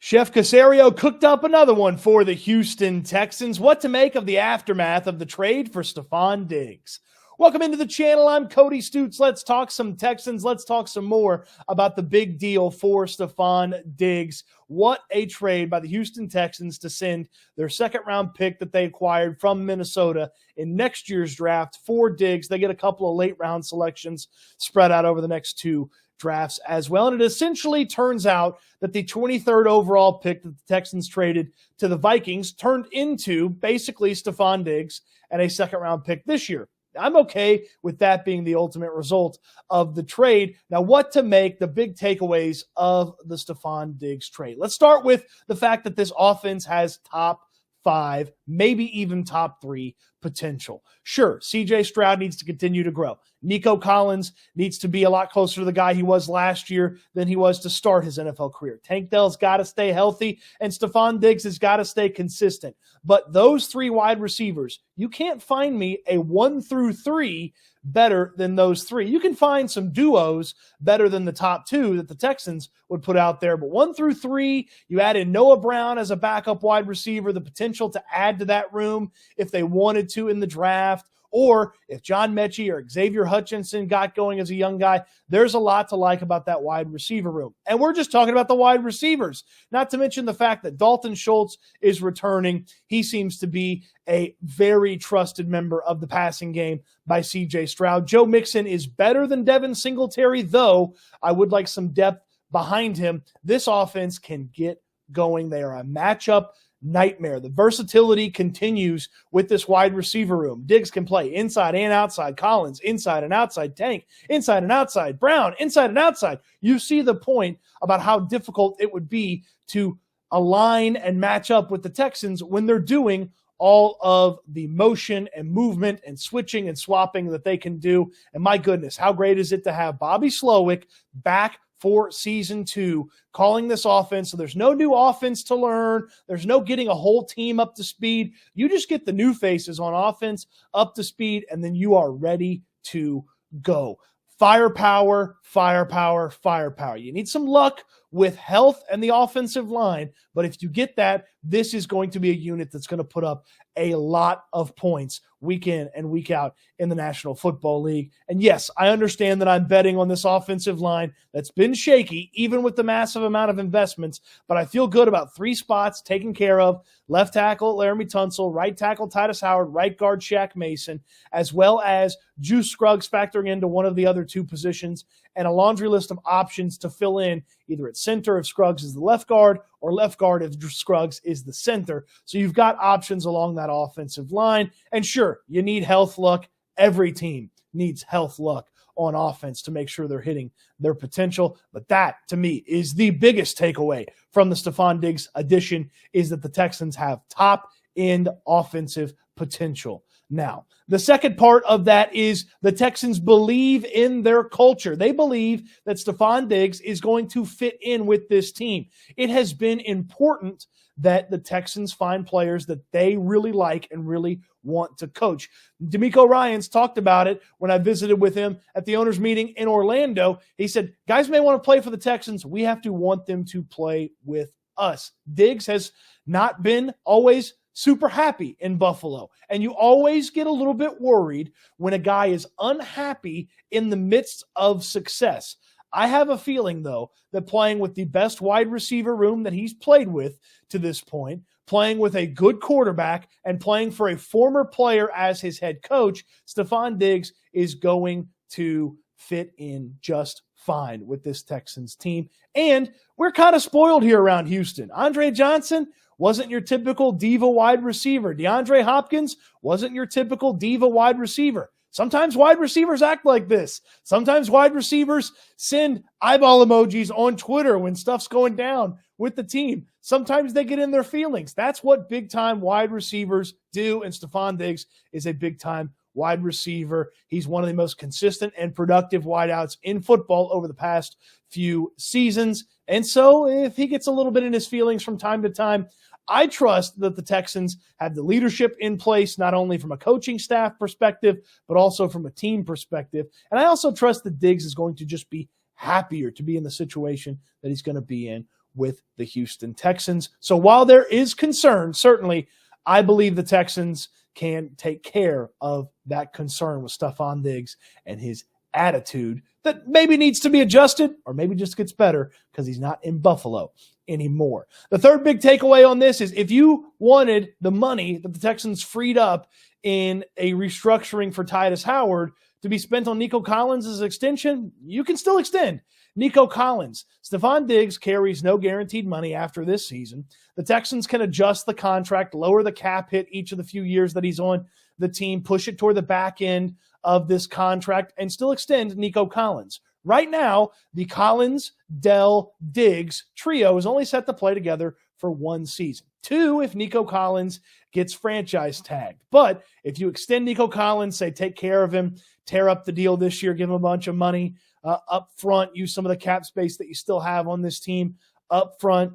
Chef Caserio cooked up another one for the Houston Texans. What to make of the aftermath of the trade for Stefon Diggs. Welcome into the channel. I'm Cody Stoots. Let's talk some Texans. Let's talk some more about the big deal for Stefon Diggs. What a trade by the Houston Texans to send their second-round pick that they acquired from Minnesota in next year's draft for Diggs. They get a couple of late-round selections spread out over the next two drafts as well. And it essentially turns out that the 23rd overall pick that the Texans traded to the Vikings turned into basically Stefon Diggs and a second-round pick this year. I'm okay with that being the ultimate result of the trade. Now, what to make the big takeaways of the Stefon Diggs trade? Let's start with the fact that this offense has top 5, maybe even top 3 potential. Sure, CJ Stroud needs to continue to grow. Nico Collins needs to be a lot closer to the guy he was last year than he was to start his NFL career. Tank Dell's got to stay healthy, and Stefon Diggs has got to stay consistent. But those 3 wide receivers, you can't find me a 1 through 3 better than those 3. You can find some duos better than the top 2 that the Texans would put out there, but 1 through 3, you add in Noah Brown as a backup wide receiver, the potential to add to that room if they wanted to in the draft, or if John Mechie or Xavier Hutchinson got going as a young guy. There's a lot to like about that wide receiver room. And we're just talking about the wide receivers, not to mention the fact that Dalton Schultz is returning. He seems to be a very trusted member of the passing game by CJ Stroud. Joe Mixon is better than Devin Singletary, though I would like some depth behind him. This offense can get going. They are a matchup nightmare. The versatility continues with this wide receiver room. Diggs can play inside and outside. Collins, inside and outside. Tank, inside and outside. Brown, inside and outside. You see the point about how difficult it would be to align and match up with the Texans when they're doing all of the motion and movement and switching and swapping that they can do. And my goodness, how great is it to have Bobby Slowick back for season 2, calling this offense. So there's no new offense to learn. There's no getting a whole team up to speed. You just get the new faces on offense up to speed, and then you are ready to go. Firepower, firepower, firepower. You need some luck with health and the offensive line, but if you get that, this is going to be a unit that's going to put up a lot of points week in and week out in the National Football League. And yes, I understand that I'm betting on this offensive line that's been shaky, even with the massive amount of investments, but I feel good about 3 spots taken care of: left tackle Laramie Tunsil, right tackle Titus Howard, right guard Shaq Mason, as well as Juice Scruggs factoring into one of the other 2 positions, and a laundry list of options to fill in either at center if Scruggs is the left guard or left guard if Scruggs is the center. So you've got options along that offensive line. And sure, you need health luck. Every team needs health luck on offense to make sure they're hitting their potential. But that, to me, is the biggest takeaway from the Stefon Diggs addition, is that the Texans have top-end offensive potential. Now, the second part of that is the Texans believe in their culture. They believe that Stefon Diggs is going to fit in with this team. It has been important that the Texans find players that they really like and really want to coach. D'Amico Ryans talked about it when I visited with him at the owners' meeting in Orlando. He said, guys may want to play for the Texans. We have to want them to play with us. Diggs has not been always super happy in Buffalo. And you always get a little bit worried when a guy is unhappy in the midst of success. I have a feeling, though, that playing with the best wide receiver room that he's played with to this point, playing with a good quarterback, and playing for a former player as his head coach, Stefon Diggs is going to fit in just fine with this Texans team. And we're kind of spoiled here around Houston. Andre Johnson wasn't your typical diva wide receiver. DeAndre Hopkins wasn't your typical diva wide receiver. Sometimes wide receivers act like this. Sometimes wide receivers send eyeball emojis on Twitter when stuff's going down with the team. Sometimes they get in their feelings. That's what big-time wide receivers do, and Stefon Diggs is a big-time wide receiver. He's one of the most consistent and productive wideouts in football over the past few seasons. And so if he gets a little bit in his feelings from time to time, I trust that the Texans have the leadership in place, not only from a coaching staff perspective, but also from a team perspective. And I also trust that Diggs is going to just be happier to be in the situation that he's going to be in with the Houston Texans. So while there is concern, certainly, I believe the Texans can take care of that concern with Stefon Diggs and his attitude that maybe needs to be adjusted or maybe just gets better because he's not in Buffalo anymore. The third big takeaway on this is if you wanted the money that the Texans freed up in a restructuring for Titus Howard to be spent on Nico Collins' extension, you can still extend Nico Collins. Stefon Diggs carries no guaranteed money after this season. The Texans can adjust the contract, lower the cap hit each of the few years that he's on the team, push it toward the back end of this contract, and still extend Nico Collins. Right now, the Collins, Dell, Diggs trio is only set to play together for one season. 2 if Nico Collins gets franchise tagged. But if you extend Nico Collins, say take care of him, tear up the deal this year, give him a bunch of money up front, use some of the cap space that you still have on this team up front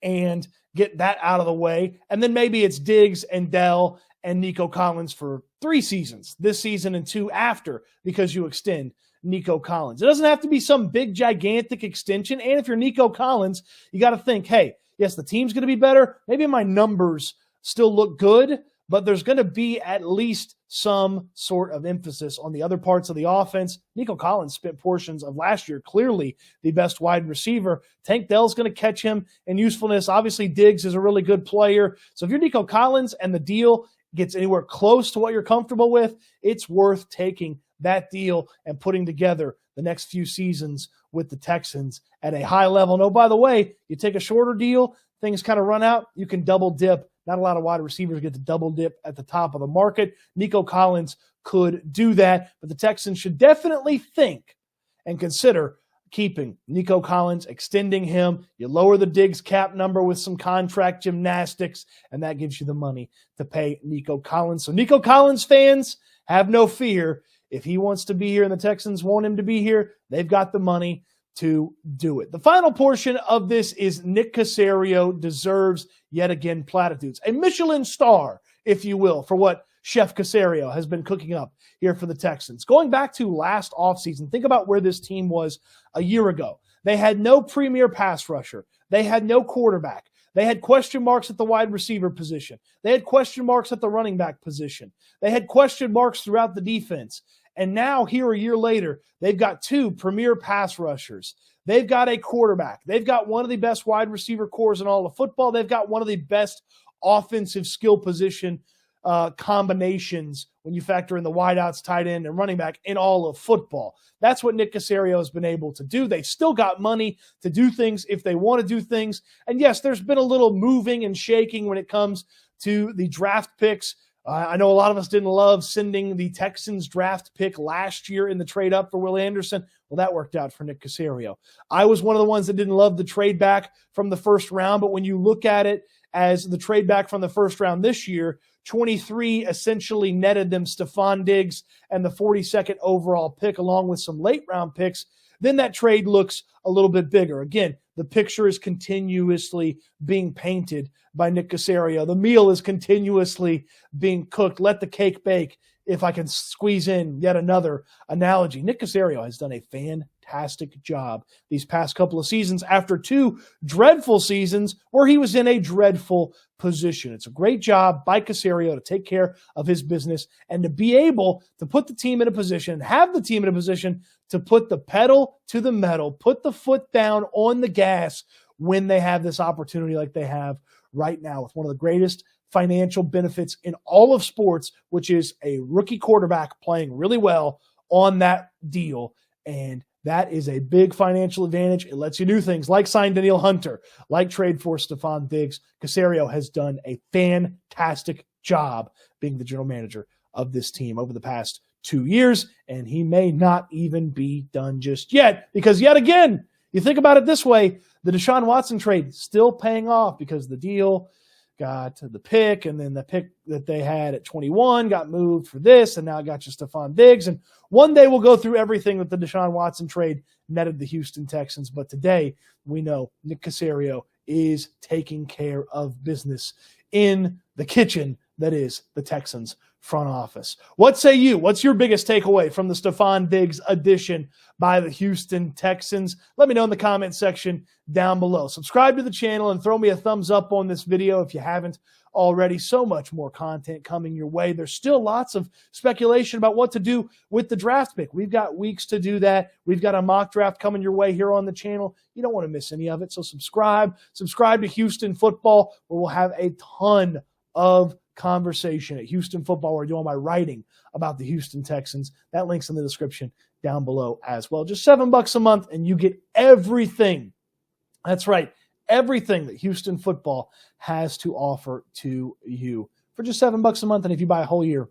and get that out of the way. And then maybe it's Diggs and Dell and Nico Collins for 3 seasons, this season and 2 after, because you extend Nico Collins. It doesn't have to be some big, gigantic extension. And if you're Nico Collins, you got to think, hey, yes, the team's going to be better. Maybe my numbers still look good, but there's going to be at least some sort of emphasis on the other parts of the offense. Nico Collins spent portions of last year clearly the best wide receiver. Tank Dell's going to catch him in usefulness. Obviously, Diggs is a really good player. So if you're Nico Collins and the deal gets anywhere close to what you're comfortable with, it's worth taking that deal and putting together the next few seasons with the Texans at a high level. And oh, by the way, you take a shorter deal, things kind of run out, you can double dip. Not a lot of wide receivers get to double dip at the top of the market. Nico Collins could do that, but the Texans should definitely think and consider keeping Nico Collins, extending him. You lower the Diggs cap number with some contract gymnastics, and that gives you the money to pay Nico Collins. So Nico Collins fans, have no fear. If he wants to be here and the Texans want him to be here, they've got the money to do it. The final portion of this is Nick Caserio deserves yet again platitudes. A Michelin star, if you will, for what Chef Caserio has been cooking up here for the Texans. Going back to last offseason, think about where this team was a year ago. They had no premier pass rusher. They had no quarterback. They had question marks at the wide receiver position. They had question marks at the running back position. They had question marks throughout the defense. And now, here a year later, they've got 2 premier pass rushers. They've got a quarterback. They've got one of the best wide receiver cores in all of football. They've got one of the best offensive skill position combinations when you factor in the wideouts, tight end, and running back in all of football. That's what Nick Caserio has been able to do. They've still got money to do things if they want to do things. And yes, there's been a little moving and shaking when it comes to the draft picks. I know a lot of us didn't love sending the Texans draft pick last year in the trade up for Will Anderson. Well, that worked out for Nick Caserio. I was one of the ones that didn't love the trade back from the first round, but when you look at it as the trade back from the first round this year, 23 essentially netted them Stefon Diggs and the 42nd overall pick along with some late round picks. Then that trade looks a little bit bigger. Again, the picture is continuously being painted by Nick Caserio. The meal is continuously being cooked. Let the cake bake, if I can squeeze in yet another analogy. Nick Caserio has done a fantastic job these past couple of seasons after 2 dreadful seasons where he was in a dreadful position. It's a great job by Caserio to take care of his business and to be able to put the team in a position, have the team in a position to put the pedal to the metal, put the foot down on the gas when they have this opportunity like they have right now with one of the greatest financial benefits in all of sports, which is a rookie quarterback playing really well on that deal. And that is a big financial advantage. It lets you do things like sign Danielle Hunter, like trade for Stefon Diggs. Caserio has done a fantastic job being the general manager of this team over the past 2 years, and he may not even be done just yet because, yet again, you think about it this way, the Deshaun Watson trade still paying off because the deal got the pick, and then the pick that they had at 21 got moved for this, and now it got you Stefon Diggs. And one day we'll go through everything that the Deshaun Watson trade netted the Houston Texans. But today we know Nick Caserio is taking care of business in the kitchen that is the Texans front office. What say you? What's your biggest takeaway from the Stefon Diggs edition by the Houston Texans? Let me know in the comment section down below. Subscribe to the channel and throw me a thumbs up on this video if you haven't already. So much more content coming your way. There's still lots of speculation about what to do with the draft pick. We've got weeks to do that. We've got a mock draft coming your way here on the channel. You don't want to miss any of it. So subscribe to Houston Football, where we'll have a ton of conversation at Houston Football, where I do all my writing about the Houston Texans. That link's in the description down below as well. Just $7 a month, and you get everything. That's right. Everything that Houston Football has to offer to you for just $7 a month. And if you buy a whole year,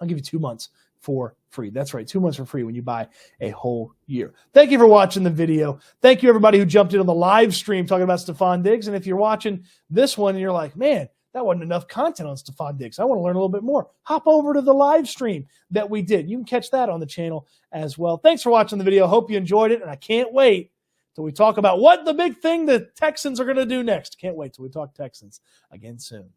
I'll give you 2 months for free. That's right, 2 months for free when you buy a whole year. Thank you for watching the video. Thank you, everybody who jumped into the live stream talking about Stefon Diggs. And if you're watching this one and you're like, man, that wasn't enough content on Stefon Diggs, I want to learn a little bit more, hop over to the live stream that we did. You can catch that on the channel as well. Thanks for watching the video. Hope you enjoyed it, and I can't wait till we talk about what the big thing the Texans are going to do next. Can't wait till we talk Texans again soon.